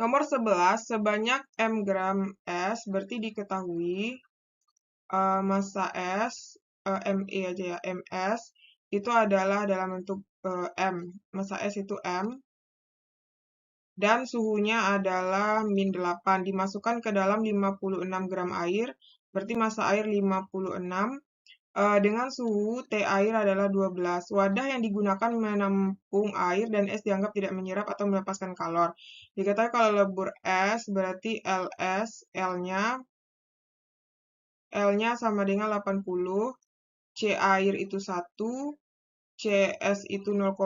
Nomor 11, sebanyak M gram es, berarti diketahui massa es, ME aja ya, MS, itu adalah dalam bentuk M. Massa es itu M, dan suhunya adalah min 8. Dimasukkan ke dalam 56 gram air, berarti massa air 56, dengan suhu T air adalah 12. Wadah yang digunakan menampung air dan es dianggap tidak menyerap atau melepaskan kalor. Diketahui kalau lebur es berarti LS, L-nya sama dengan 80, C air itu 1, CS itu 0,5,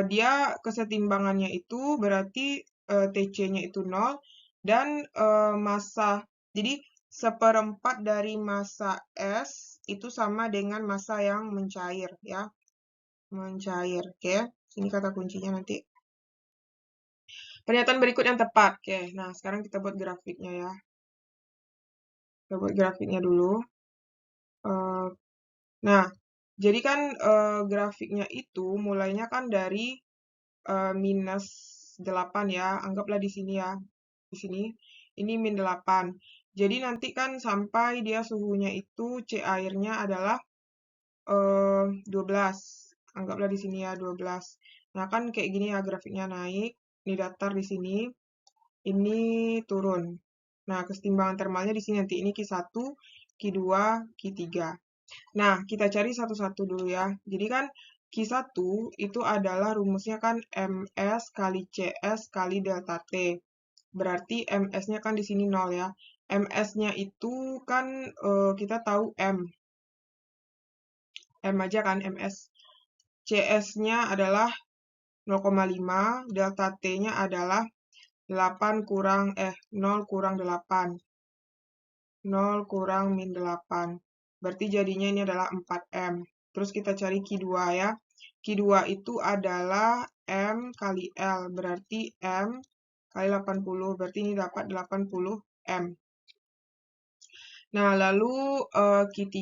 dia kesetimbangannya itu berarti TC-nya itu 0, dan massa, jadi seperempat dari massa es itu sama dengan massa yang mencair ya, mencair. Oke, ini kata kuncinya nanti. Pernyataan berikut yang tepat. Oke, nah sekarang kita buat grafiknya ya. Kita buat grafiknya dulu. Nah, jadi kan grafiknya itu mulainya kan dari minus 8 ya. Anggaplah di sini ya. Di sini. Ini min 8. Jadi nanti kan sampai dia suhunya itu C airnya adalah 12. Anggaplah di sini ya 12. Nah, kan kayak gini ya grafiknya naik. Ini datar di sini. Ini turun. Nah, kesetimbangan termalnya di sini nanti ini Q1, Q2, Q3. Nah, kita cari satu-satu dulu ya. Jadi kan Q1 itu adalah rumusnya kan MS kali CS kali delta T. Berarti MS-nya kan di sini 0 ya. MS-nya itu kan kita tahu M. M aja kan MS. CS-nya adalah 0,5, delta T-nya adalah 0 kurang 8. 0 kurang min 8. Berarti jadinya ini adalah 4M. Terus kita cari Q2 ya. Q2 itu adalah M kali L. Berarti M kali 80. Berarti ini dapat 80M. Nah, lalu Q3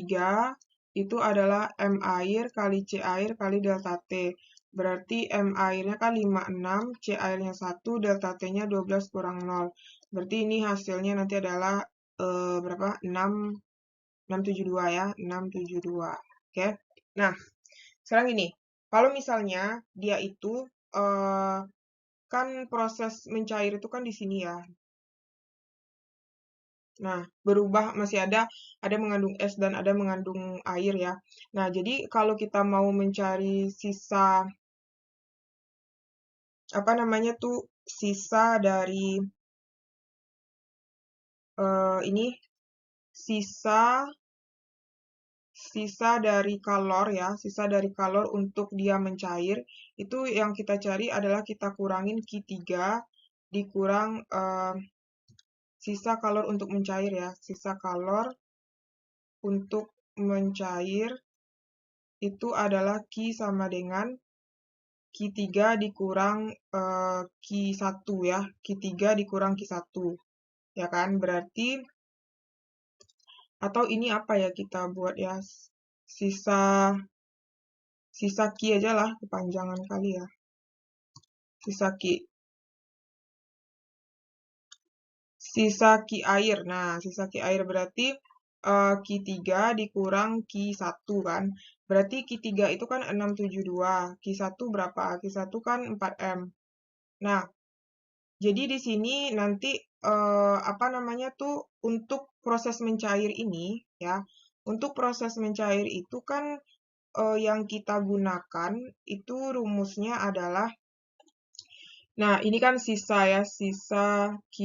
itu adalah M air kali C air kali delta T. Berarti M airnya kan 56, C airnya 1, delta T-nya 12 kurang 0. Berarti ini hasilnya nanti adalah berapa? 672 ya, 672. Oke. Nah, sekarang gini. Kalau misalnya dia itu kan proses mencair itu kan di sini ya. Nah, berubah masih ada mengandung es dan ada mengandung air ya. Nah, jadi kalau kita mau mencari sisa apa namanya tuh sisa dari ini sisa dari kalor ya, sisa dari kalor untuk dia mencair, itu yang kita cari adalah kita kurangin Q3 dikurang sisa kalor untuk mencair ya. Sisa kalor untuk mencair itu adalah Q sama dengan Q3 dikurang Q1 ya. Q3 dikurang Q1. Ya kan? Berarti atau ini apa ya kita buat ya? Sisa Q aja lah, kepanjangan kali ya. Sisa Q. Sisa Q air. Nah, sisa Q air berarti Q3 dikurang Q1 kan. Berarti Q3 itu kan 672. Q1 berapa? Q1 kan 4M. Nah, jadi di sini nanti apa namanya tuh untuk proses mencair ini ya. Untuk proses mencair itu kan yang kita gunakan itu rumusnya adalah, nah ini kan sisa ya, sisa Q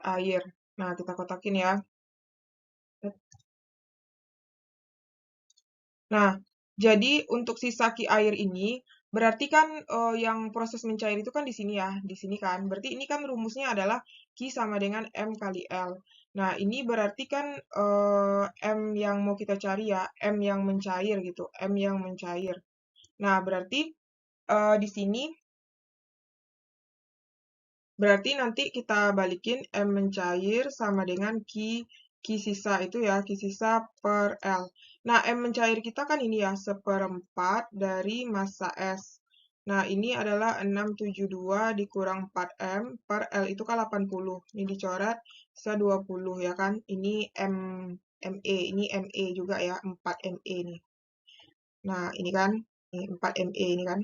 air. Nah, kita kotakin ya. Nah, jadi untuk sisa Q air ini berarti kan yang proses mencair itu kan di sini ya, di sini kan. Berarti ini kan rumusnya adalah Q sama dengan M kali L. Nah, ini berarti kan M yang mau kita cari ya, M yang mencair gitu, M yang mencair. Nah, berarti di sini berarti nanti kita balikin M mencair sama dengan Q sisa itu ya, Q sisa per L. Nah, M mencair kita kan ini ya, seperempat dari massa es. Nah, ini adalah 672 dikurang 4M per L itu kan 80. Ini dicoret bisa 20 ya kan. Ini ME, ini ME juga ya, 4 ME nih. Nah, ini kan, ini 4 ME ini kan.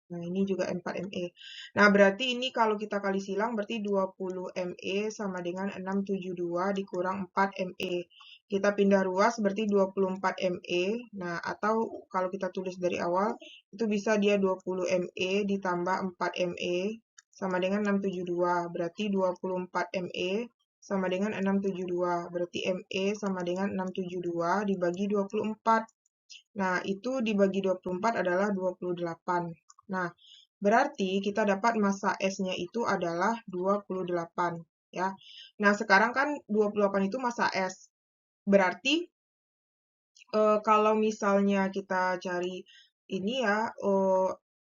Nah, ini juga 4 ME. Nah, berarti ini kalau kita kali silang berarti 20 ME sama dengan 672 dikurang 4 ME. Kita pindah ruas berarti 24 ME. Nah, atau kalau kita tulis dari awal, itu bisa dia 20 ME ditambah 4 ME sama dengan 672. Berarti 24 ME sama dengan 672. Berarti ME sama dengan 672 dibagi 24. Nah, itu dibagi 24 adalah 28. Nah, berarti kita dapat massa S-nya itu adalah 28, ya. Nah, sekarang kan 28 itu massa S. Berarti kalau misalnya kita cari ini ya,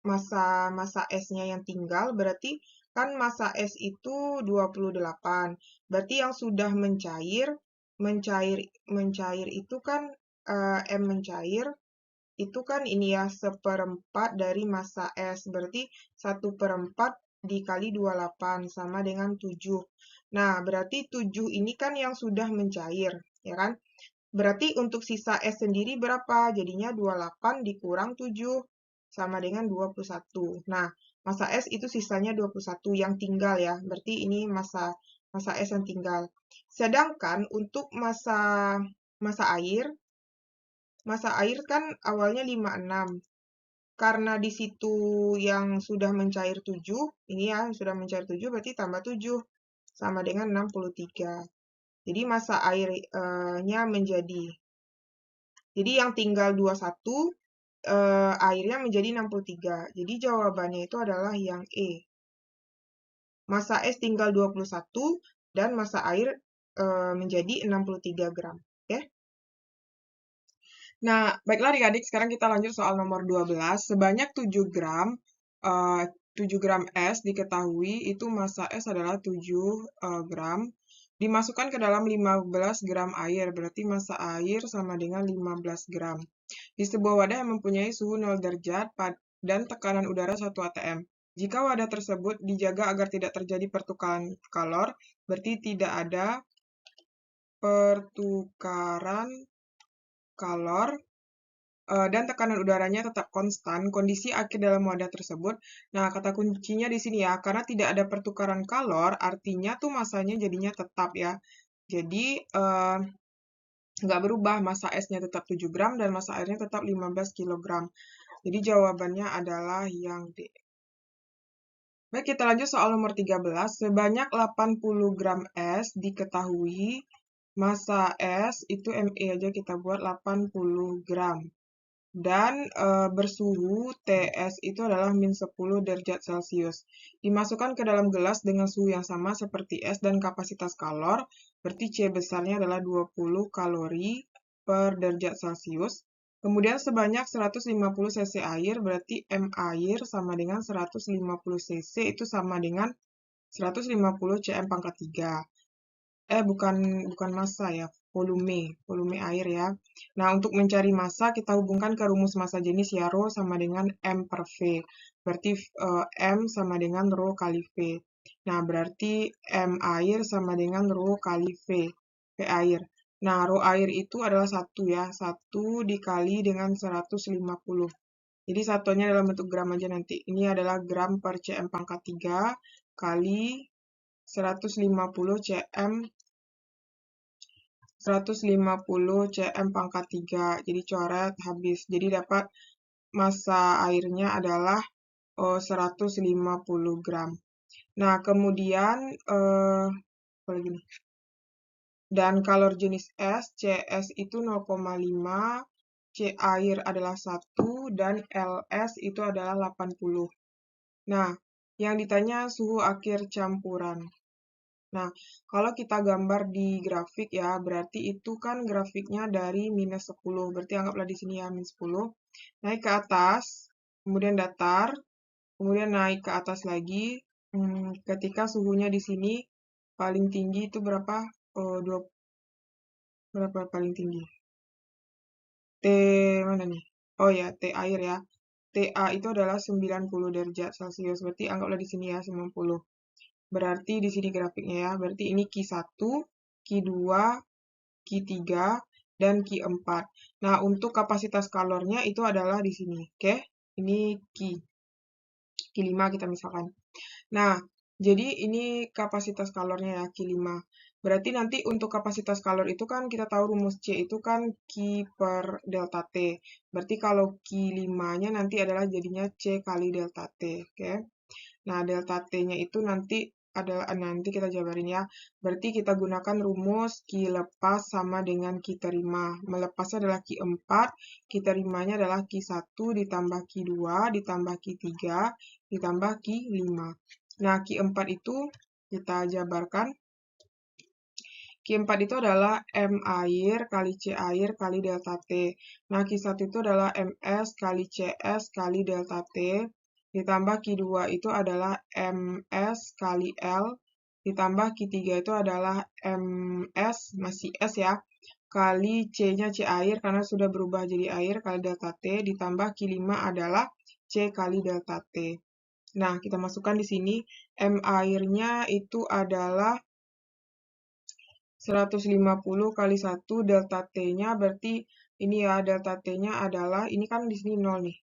massa S-nya yang tinggal, berarti kan massa S itu 28. Berarti yang sudah mencair, mencair itu kan M mencair itu kan ini ya, 1/4 dari massa S. Berarti 1/4 dikali 28 sama dengan 7. Nah, berarti 7 ini kan yang sudah mencair, ya kan? Berarti untuk sisa S sendiri berapa? Jadinya 28 dikurang 7 sama dengan 21. Nah, massa S itu sisanya 21 yang tinggal ya. Berarti ini massa S yang tinggal. Sedangkan untuk massa air kan awalnya 56. Karena di situ yang sudah mencair 7, ini ya sudah mencair 7 berarti tambah 7 sama dengan 63. Jadi massa airnya jadi yang tinggal 21 airnya menjadi 63. Jadi jawabannya itu adalah yang E. Massa es tinggal 21 dan massa air menjadi 63 gram. Oke? Nah, baiklah adik-adik, sekarang kita lanjut soal nomor 12. Sebanyak 7 gram, 7 gram es diketahui itu massa es adalah 7 gram. Dimasukkan ke dalam 15 gram air, berarti massa air sama dengan 15 gram. Di sebuah wadah yang mempunyai suhu 0 derajat dan tekanan udara 1 atm. Jika wadah tersebut dijaga agar tidak terjadi pertukaran kalor, berarti tidak ada pertukaran kalor dan tekanan udaranya tetap konstan, kondisi akhir dalam wadah tersebut. Nah, kata kuncinya di sini ya, karena tidak ada pertukaran kalor, artinya tuh masanya jadinya tetap ya. Jadi, nggak berubah, massa S-nya tetap 7 gram dan massa airnya tetap 15 kg. Jadi jawabannya adalah yang D. Baik, kita lanjut soal nomor 13. Sebanyak 80 gram es diketahui massa es itu ME aja kita buat 80 gram. Dan bersuhu TS itu adalah -10 derajat Celcius. Dimasukkan ke dalam gelas dengan suhu yang sama seperti es dan kapasitas kalor, berarti C besarnya adalah 20 kalori per derajat Celcius. Kemudian sebanyak 150 cc air, berarti M air sama dengan 150 cc itu sama dengan 150 cm pangkat 3. Bukan massa ya, volume air ya. Nah, untuk mencari massa kita hubungkan ke rumus massa jenis ya, Rho sama dengan M per V. Berarti M sama dengan Rho kali V. Nah, berarti M air sama dengan Rho kali V air. Nah, Rho air itu adalah 1 ya, 1 dikali dengan 150. Jadi satuannya dalam bentuk gram aja nanti. Ini adalah gram per cm pangkat 3 kali 150 cm 150 cm pangkat 3. Jadi coret habis. Jadi dapat massa airnya adalah 150 gram. Nah, kemudian apa lagi nih? Dan kalor jenis es, CS itu 0,5, C air adalah 1, dan LS itu adalah 80. Nah, yang ditanya suhu akhir campuran. Nah, kalau kita gambar di grafik ya, berarti itu kan grafiknya dari -10. Berarti anggaplah di sini ya, -10. Naik ke atas, kemudian datar, kemudian naik ke atas lagi. Ketika suhunya di sini paling tinggi itu berapa? Berapa paling tinggi? T mana nih? Oh ya, T air ya. TA itu adalah 90 derajat Celcius. Berarti anggaplah di sini ya 90. Berarti di sini grafiknya ya. Berarti ini Q1, Q2, Q3, dan Q4. Nah, untuk kapasitas kalornya itu adalah di sini. Oke, ini Q5 kita misalkan. Nah, jadi ini kapasitas kalornya ya, Q5. Berarti nanti untuk kapasitas kalor itu kan kita tahu rumus C itu kan Q per delta T. Berarti kalau Q5-nya nanti adalah jadinya C kali delta T. Oke. Nah, delta T-nya itu nanti adalah, nanti kita jabarin ya. Berarti kita gunakan rumus Q lepas sama dengan Q terima. Melepasnya adalah Q4, Q terimanya adalah Q1 ditambah Q2 ditambah Q3 ditambah Q5. Nah, Q4 itu kita jabarkan. Q4 itu adalah M air kali C air kali delta T. Nah, Q1 itu adalah MS kali CS kali delta T. Ditambah Q2 itu adalah MS kali L. Ditambah Q3 itu adalah MS, masih S ya, kali C-nya C air karena sudah berubah jadi air kali delta T. Ditambah Q5 adalah C kali delta T. Nah, kita masukkan di sini. M airnya itu adalah 150 kali 1 delta T-nya berarti ini ya, delta T-nya adalah, ini kan di sini 0 nih.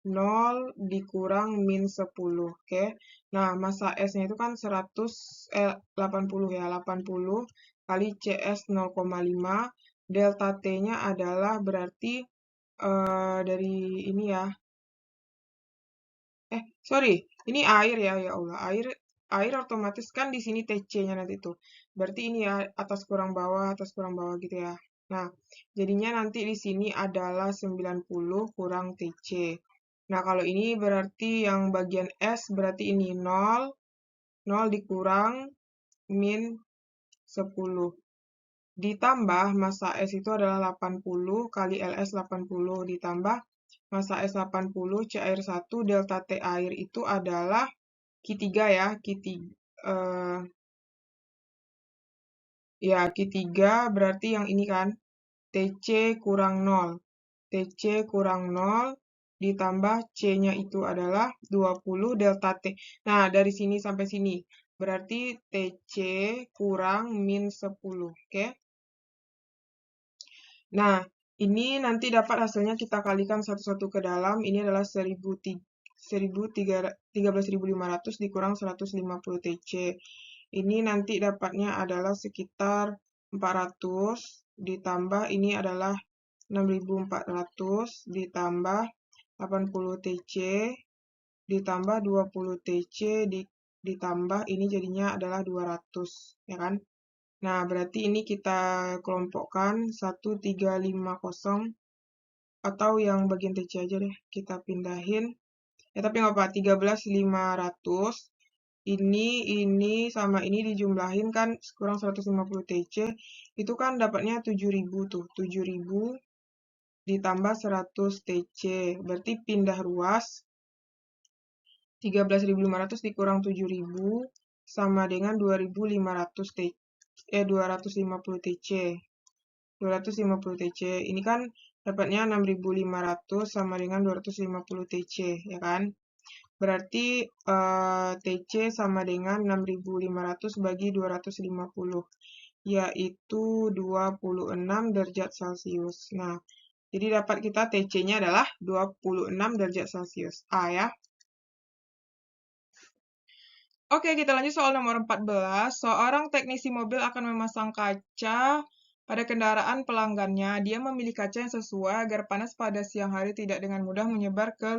0 dikurang min 10, oke. Nah, massa S-nya itu kan 80 ya, 80 kali CS 0,5. Delta T-nya adalah berarti dari ini ya. Sorry, ini air ya, ya Allah. Air otomatis kan di sini TC-nya nanti tuh. Berarti ini ya, atas kurang bawah gitu ya. Nah, jadinya nanti di sini adalah 90 kurang TC. Nah, kalau ini berarti yang bagian S berarti ini 0, 0 dikurang min 10. Ditambah massa S itu adalah 80 kali LS 80 ditambah massa S 80 C air 1 delta T air itu adalah Q3 ya, Q3 berarti yang ini kan TC kurang 0. TC kurang 0 ditambah C-nya itu adalah 20 delta T. Nah, dari sini sampai sini berarti TC kurang min 10, oke? Nah, ini nanti dapat hasilnya kita kalikan satu-satu ke dalam. Ini adalah 13.500 dikurang 150 TC. Ini nanti dapatnya adalah sekitar 400 ditambah ini adalah 6.400 ditambah 80 TC ditambah 20 TC ditambah ini jadinya adalah 200, ya kan? Nah, berarti ini kita kelompokkan 1350 atau yang bagian TC aja deh, kita pindahin. Ya, tapi nggak apa, 13.500. Ini sama ini dijumlahin kan kurang 150 TC. Itu kan dapatnya 7.000 tuh, 7.000 ditambah 100 TC. Berarti pindah ruas 13.500 dikurang 7.000 sama dengan 2.500 TC. 250 TC. 250 TC. Ini kan dapatnya 6.500 sama dengan 250 TC, ya kan? Berarti TC sama dengan 6.500 bagi 250, yaitu 26 derajat Celcius. Nah, jadi dapat kita TC-nya adalah 26 derajat Celcius. A ya. Oke, kita lanjut soal nomor 14. Seorang teknisi mobil akan memasang kaca pada kendaraan pelanggannya. Dia memilih kaca yang sesuai agar panas pada siang hari tidak dengan mudah menyebar ke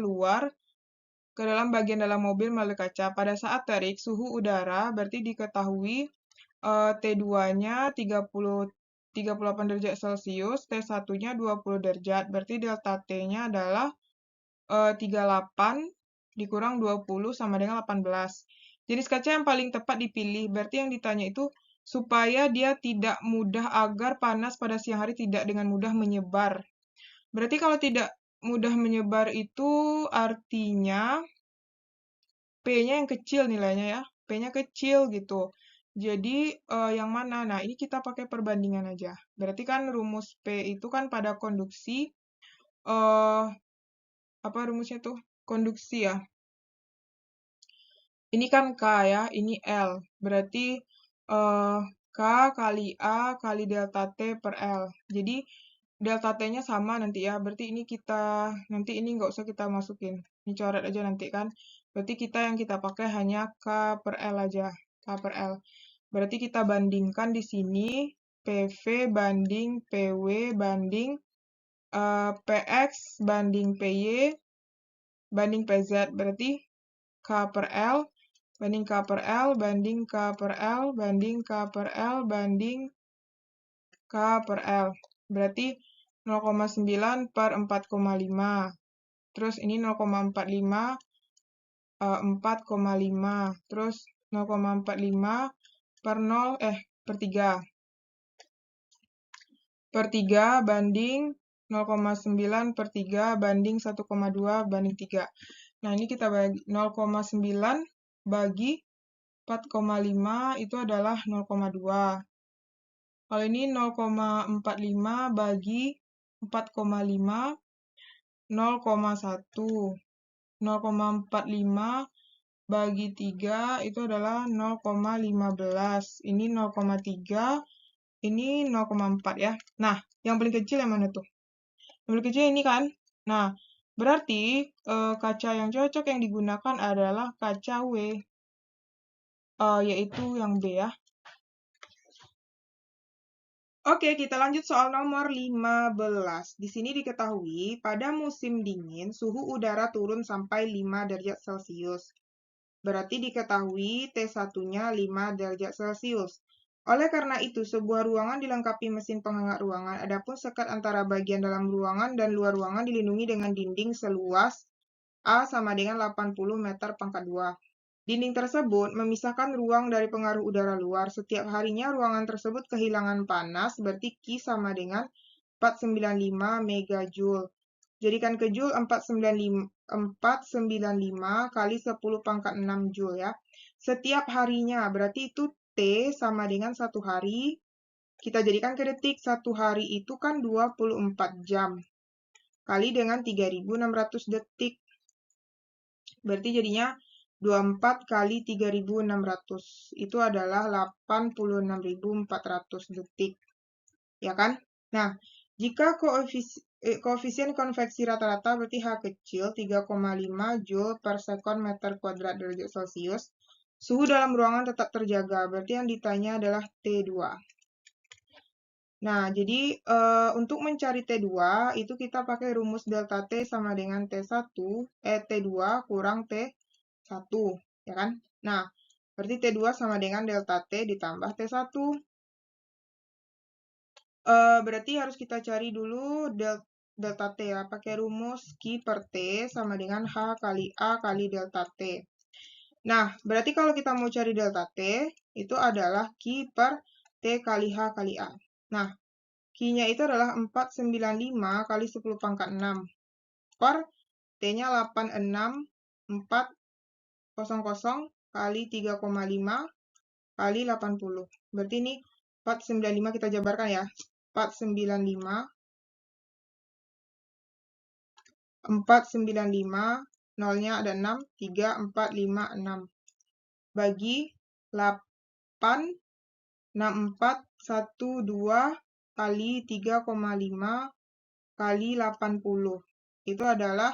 dalam bagian dalam mobil melalui kaca. Pada saat terik, suhu udara berarti diketahui T2-nya 38 derajat Celcius, T1-nya 20 derajat. Berarti delta T-nya adalah 38 dikurang 20 sama dengan 18. Jenis kaca yang paling tepat dipilih. Berarti yang ditanya itu supaya dia tidak mudah agar panas pada siang hari tidak dengan mudah menyebar. Berarti kalau tidak mudah menyebar itu artinya P-nya yang kecil nilainya ya. P-nya kecil gitu. Jadi yang mana? Nah, ini kita pakai perbandingan aja. Berarti kan rumus P itu kan pada konduksi apa rumusnya tuh? Konduksi ya. Ini kan K ya, ini L. Berarti K kali A kali delta T per L. Jadi delta T-nya sama nanti ya. Berarti ini nanti ini nggak usah kita masukin. Ini coret aja nanti kan. Berarti yang kita pakai hanya K per L aja. K per L. Berarti kita bandingkan di sini PV banding PW banding PX banding PY banding PZ. Berarti K per L banding K per L banding K per L banding K per L banding K per L. Berarti 0,9 per 4,5. Terus ini 0,45 4,5. Terus 0,45 per 3. Per 3 banding 0,9 per 3 banding 1,2 banding 3. Nah, ini kita bagi 0,9 bagi 4,5 itu adalah 0,2. Kalau ini 0,45 bagi 4,5 0,1. 0,45 bagi 3 itu adalah 0,15. Ini 0,3, ini 0,4 ya. Nah, yang paling kecil yang mana tuh? Yang paling kecil ini kan? Nah, berarti kaca yang cocok yang digunakan adalah kaca W, yaitu yang B ya. Oke, kita lanjut soal nomor 15. Di sini diketahui, pada musim dingin, suhu udara turun sampai 5 derajat Celcius. Berarti diketahui T1-nya 5 derajat Celcius. Oleh karena itu, sebuah ruangan dilengkapi mesin penghangat ruangan, adapun sekat antara bagian dalam ruangan dan luar ruangan dilindungi dengan dinding seluas A sama dengan 80 meter pangkat 2. Dinding tersebut memisahkan ruang dari pengaruh udara luar. Setiap harinya ruangan tersebut kehilangan panas, berarti Q sama dengan 495 megajoule. Jadikan ke joule 495 kali 10 pangkat 6 joule ya. Setiap harinya, berarti itu T sama dengan 1 hari. Kita jadikan ke detik, 1 hari itu kan 24 jam. Kali dengan 3.600 detik. Berarti jadinya 24 kali 3.600. Itu adalah 86.400 detik. Ya kan? Nah, jika koefisien konveksi rata-rata berarti H kecil 3,5 Joule per sekon meter kuadrat derajat Celcius, suhu dalam ruangan tetap terjaga. Berarti yang ditanya adalah T2. Nah, jadi untuk mencari T2 itu kita pakai rumus delta T sama dengan T2 kurang T1, ya kan? Nah, berarti T2 sama dengan delta T ditambah T1. Berarti harus kita cari dulu delta T ya, pakai rumus Q per T sama dengan H kali A kali delta T. Nah, berarti kalau kita mau cari delta T, itu adalah Q per T kali H kali A. Nah, Q-nya itu adalah 495 kali 10 pangkat 6 per T-nya 86400 kali 3,5 kali 80. Berarti ini 495 kita jabarkan ya. 495, nolnya ada 6, 3, 4, 5, 6. Bagi 8, 64, 1, 2, kali 3,5, kali 80. Itu adalah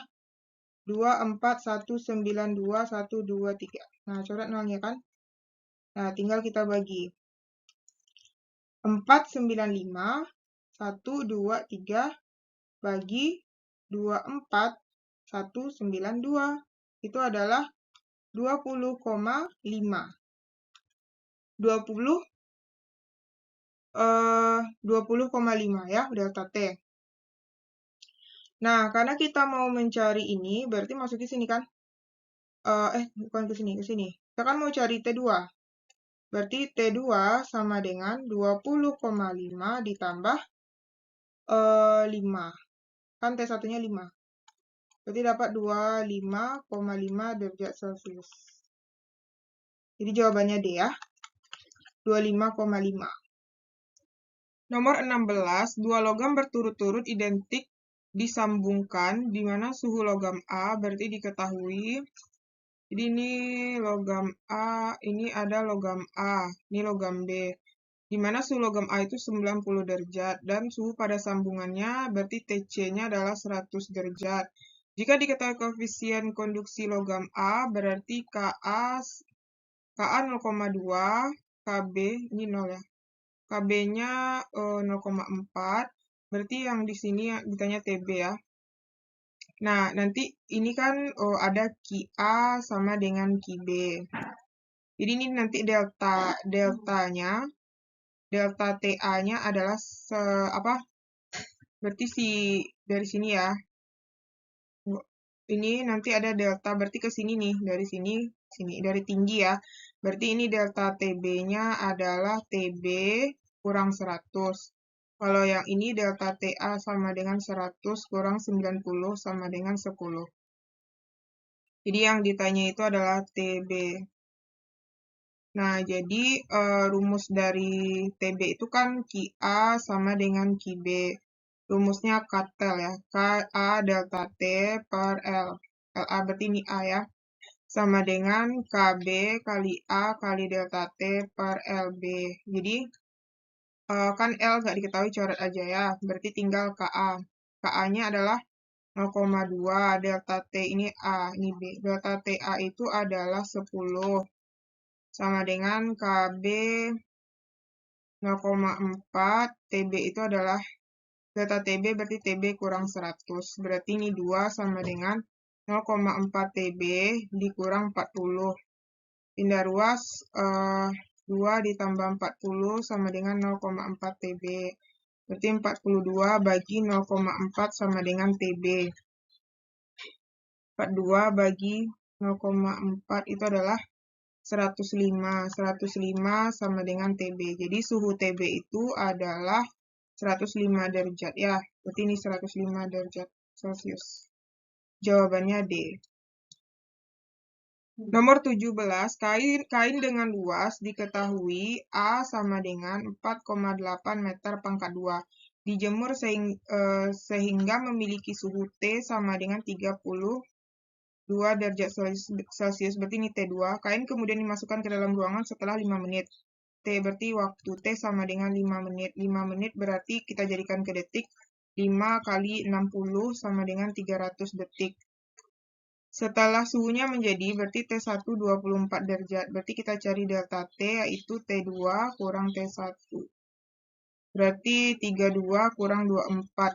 24192 Nah, coret nolnya kan. Nah, tinggal kita bagi. 495, 123 bagi 24192. Itu adalah 20,5. 20,5 ya, delta T. Nah, karena kita mau mencari ini, berarti masuk ke sini kan? Bukan ke sini, ke sini. Kita kan mau cari T2. Berarti T2 sama dengan 20,5 ditambah 5. Kan T1-nya 5. Berarti dapat 25,5 derajat Celcius. Jadi jawabannya D ya. 25,5. Nomor 16, dua logam berturut-turut identik disambungkan, di mana suhu logam A berarti diketahui. Jadi ini logam A, ini ada logam A, ini logam B. Di mana suhu logam A itu 90 derajat dan suhu pada sambungannya berarti Tc-nya adalah 100 derajat. Jika diketahui koefisien konduksi logam A berarti Ka 0,2, Kb ini 0 ya. Kb-nya 0,4, berarti yang di sini ditanya Tb ya. Nah, nanti ini kan ada Ki-A sama dengan Ki-B. Jadi ini nanti deltanya, delta TA-nya adalah berarti dari sini ya. Ini nanti ada delta, berarti ke sini nih, dari sini, dari tinggi ya. Berarti ini delta TB-nya adalah TB kurang 100. Kalau yang ini delta TA sama dengan 100 kurang 90 sama dengan 10. Jadi yang ditanya itu adalah TB. Nah, jadi rumus dari TB itu kan Ki-A sama dengan Ki-B. Rumusnya katel ya, Ka delta T per L. LA berarti ini A ya. Sama dengan KB kali A kali delta T per LB. Jadi, kan L nggak diketahui, coret aja ya. Berarti tinggal KA. KA-nya adalah 0,2, delta T ini A, ini B. Delta TA itu adalah 10. Sama dengan KB 0,4, TB itu adalah delta TB berarti TB kurang 100. Berarti ini 2 sama dengan 0,4 TB dikurang 40. Pindah ruas, 2 ditambah 40 sama dengan 0,4 TB. Berarti 42 bagi 0,4 sama dengan TB. 42 bagi 0,4 itu adalah 105. 105 sama dengan TB. Jadi suhu TB itu adalah 105 derajat ya. Berarti ini 105 derajat Celcius. Jawabannya D. Nomor 17, kain dengan luas diketahui A sama dengan 4,8 meter pangkat 2. Dijemur sehingga memiliki suhu T sama dengan 32 derajat Celcius, berarti ini T2. Kain kemudian dimasukkan ke dalam ruangan setelah 5 menit. T berarti waktu T sama dengan 5 menit. 5 menit berarti kita jadikan ke detik. 5 kali 60 sama dengan 300 detik. Setelah suhunya menjadi, berarti T1 24 derajat. Berarti kita cari delta T, yaitu T2 kurang T1. Berarti 32 kurang 24.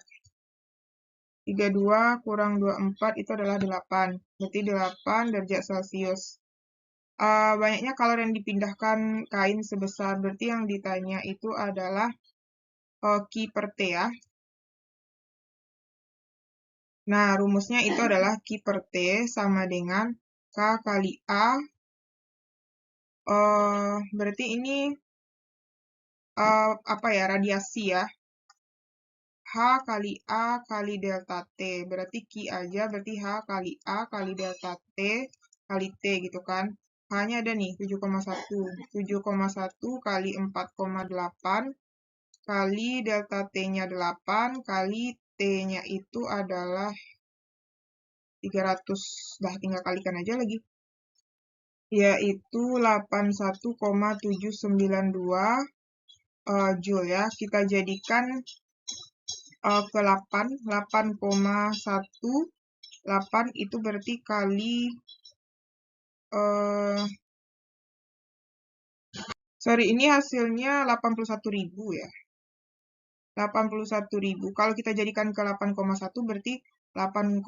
32 kurang 24 itu adalah 8. Berarti 8 derajat Celcius. Banyaknya kalor yang dipindahkan kain sebesar, berarti yang ditanya itu adalah Ki per T ya. Nah, rumusnya itu adalah Ki per T sama dengan K kali A. Berarti ini apa ya, radiasi ya. H kali A kali delta T. Berarti Ki aja, berarti H kali A kali delta T kali T gitu kan. H-nya ada nih, 7,1. 7,1 kali 4,8 kali delta T-nya 8 kali T-nya itu adalah 300. Dah, tinggal kalikan aja lagi. Yaitu 81,792 Joule ya. Kita jadikan ke 8,18 itu berarti kali ini hasilnya 81.000 ya. 81.000. Kalau kita jadikan ke 8,1 berarti 8,1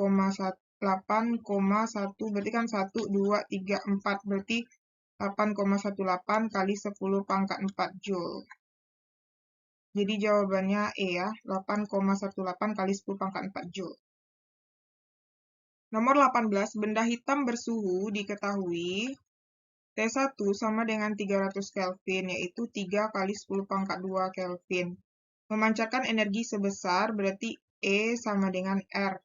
berarti kan 1, 2, 3, 4. Berarti 8,18 kali 10 pangkat 4 Joule. Jadi jawabannya E ya, 8,18 kali 10 pangkat 4 Joule. Nomor 18, benda hitam bersuhu diketahui T1 sama dengan 300 Kelvin, yaitu 3 kali 10 pangkat 2 Kelvin. Memancarkan energi sebesar, berarti E sama dengan R.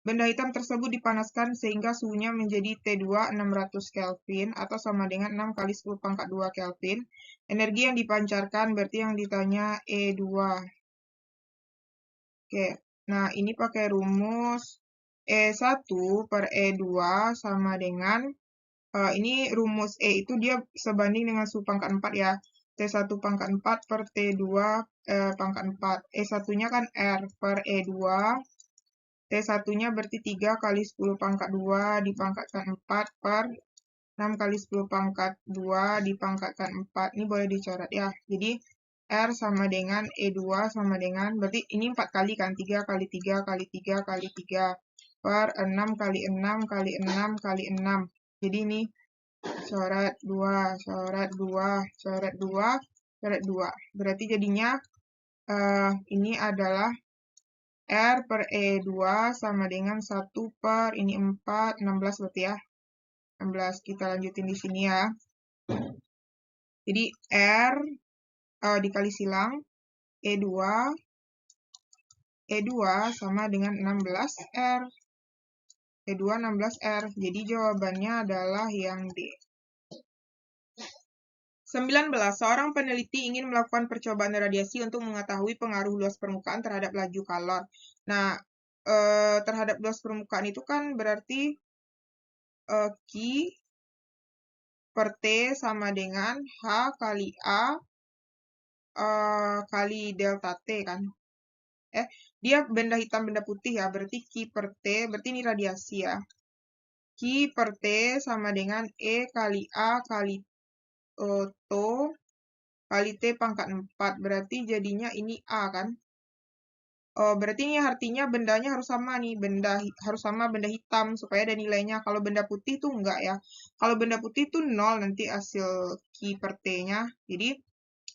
Benda hitam tersebut dipanaskan sehingga suhunya menjadi T2 600 Kelvin atau sama dengan 6 kali 10 pangkat 2 Kelvin. Energi yang dipancarkan berarti yang ditanya E2. Oke, Nah, ini pakai rumus E1 per E2 sama dengan, ini rumus E itu dia sebanding dengan suhu pangkat 4 ya. T1 pangkat 4 per T2 pangkat 4. E1-nya kan R per E2. T1-nya berarti 3 kali 10 pangkat 2 dipangkatkan 4 per 6 kali 10 pangkat 2 dipangkatkan 4. Ini boleh dicoret ya. Jadi, R sama dengan E2 sama dengan, berarti ini 4 kali kan, 3 kali 3 kali 3 kali 3 per 6 kali 6 kali 6 kali 6. Jadi ini coret 2, coret 2, coret 2, coret 2. Berarti jadinya ini adalah R per E2 sama dengan 1 per ini 4, 16 berarti ya. 16, kita lanjutin di sini ya. Jadi R dikali silang E2 sama dengan 16R. E2 16R. Jadi jawabannya adalah yang D. 19. Seorang peneliti ingin melakukan percobaan radiasi untuk mengetahui pengaruh luas permukaan terhadap laju kalor. Nah, terhadap luas permukaan itu kan berarti Q per T sama dengan H kali A kali delta T kan. Dia benda hitam, benda putih ya, berarti Q per T, berarti ini radiasi ya. Q per T sama dengan E kali A kali TO kali T pangkat 4, berarti jadinya ini A kan. Berarti ini artinya bendanya harus sama nih, harus sama benda hitam supaya ada nilainya. Kalau benda putih tuh enggak ya. Kalau benda putih tuh 0 nanti hasil Q per T-nya. Jadi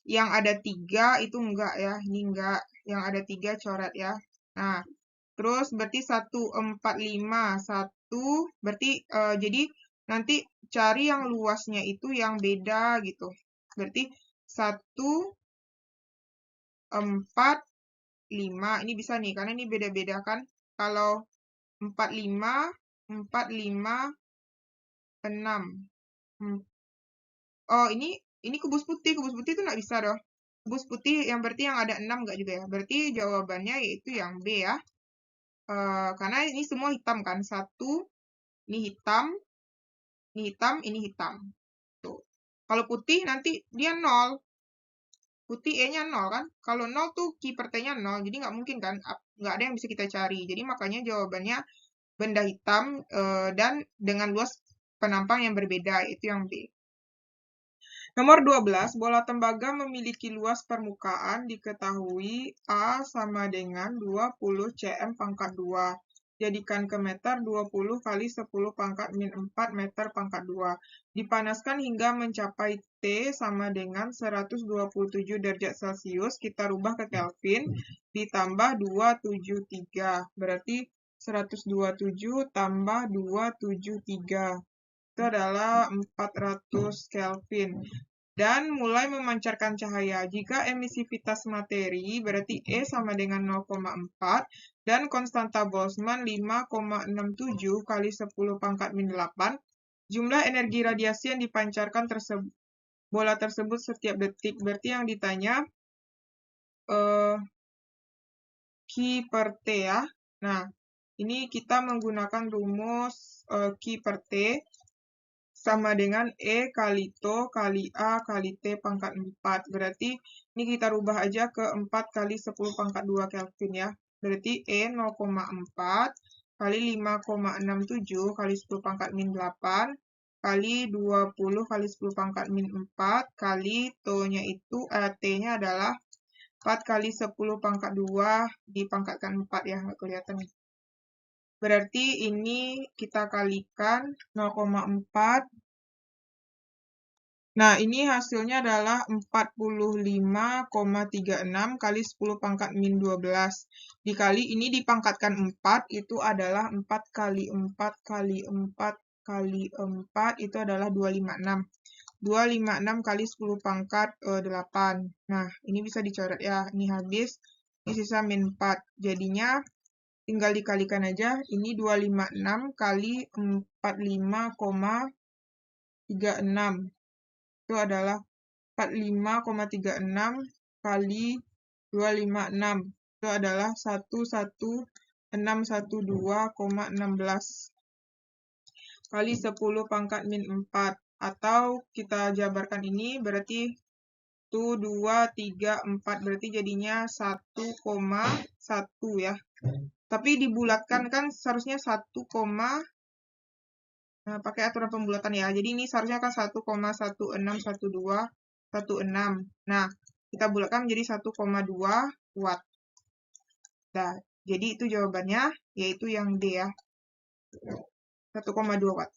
yang ada 3 itu enggak ya, ini enggak. Yang ada 3 coret ya. Nah, terus berarti 145, 1, berarti jadi nanti cari yang luasnya itu yang beda gitu. Berarti 1, 4, 5, ini bisa nih, karena ini beda-beda kan. Kalau 45, 45, 6. Oh, ini kubus putih itu nggak bisa dong. Kubus putih yang berarti yang ada 6 nggak juga ya. Berarti jawabannya yaitu yang B ya. Karena ini semua hitam kan. 1, ini hitam, ini hitam, ini hitam. Tuh. Kalau putih nanti dia 0. Putih E-nya 0 kan. Kalau 0 tuh Q per T-nya 0. Jadi nggak mungkin kan. Nggak ada yang bisa kita cari. Jadi makanya jawabannya benda hitam dan dengan luas penampang yang berbeda. Itu yang B. Nomor 12, bola tembaga memiliki luas permukaan diketahui A sama dengan 20 cm pangkat 2. Jadikan ke meter 20 kali 10 pangkat min 4 meter pangkat 2. Dipanaskan hingga mencapai T sama dengan 127 derajat Celcius. Kita rubah ke Kelvin, ditambah 273. Berarti 127 tambah 273. Itu adalah 400 Kelvin. Dan mulai memancarkan cahaya. Jika emisivitas materi berarti E sama dengan 0,4 dan konstanta Boltzmann 5,67 kali 10 pangkat min 8, jumlah energi radiasi yang dipancarkan bola tersebut setiap detik. Berarti yang ditanya Q per T ya. Nah, ini kita menggunakan rumus Q per T sama dengan E kali TO kali A kali T pangkat 4. Berarti ini kita rubah aja ke 4 kali 10 pangkat 2 Kelvin ya. Berarti E 0,4 kali 5,67 kali 10 pangkat min 8 kali 20 kali 10 pangkat min 4 kali TO-nya itu, T-nya adalah 4 kali 10 pangkat 2 dipangkatkan 4 ya, nggak kelihatan nih. Berarti ini kita kalikan 0,4. Nah, ini hasilnya adalah 45,36 kali 10 pangkat min 12. Dikali ini dipangkatkan 4, itu adalah 4 kali 4 kali 4 kali 4, itu adalah 256. 256 kali 10 pangkat 8. Nah, ini bisa dicoret ya. Ini habis, ini sisa min 4. Jadinya tinggal dikalikan aja. Ini 256 kali 45,36. Itu adalah 45,36 kali 256. Itu adalah 11612,16 kali 10 pangkat min 4. Atau kita jabarkan ini berarti 1, 2, 3, 4. Berarti jadinya 1,1 ya. Tapi dibulatkan kan seharusnya 1, pakai aturan pembulatan ya. Jadi ini seharusnya kan 1,161216. Nah, kita bulatkan menjadi 1,2 watt. Nah, jadi itu jawabannya, yaitu yang D ya. 1,2 watt.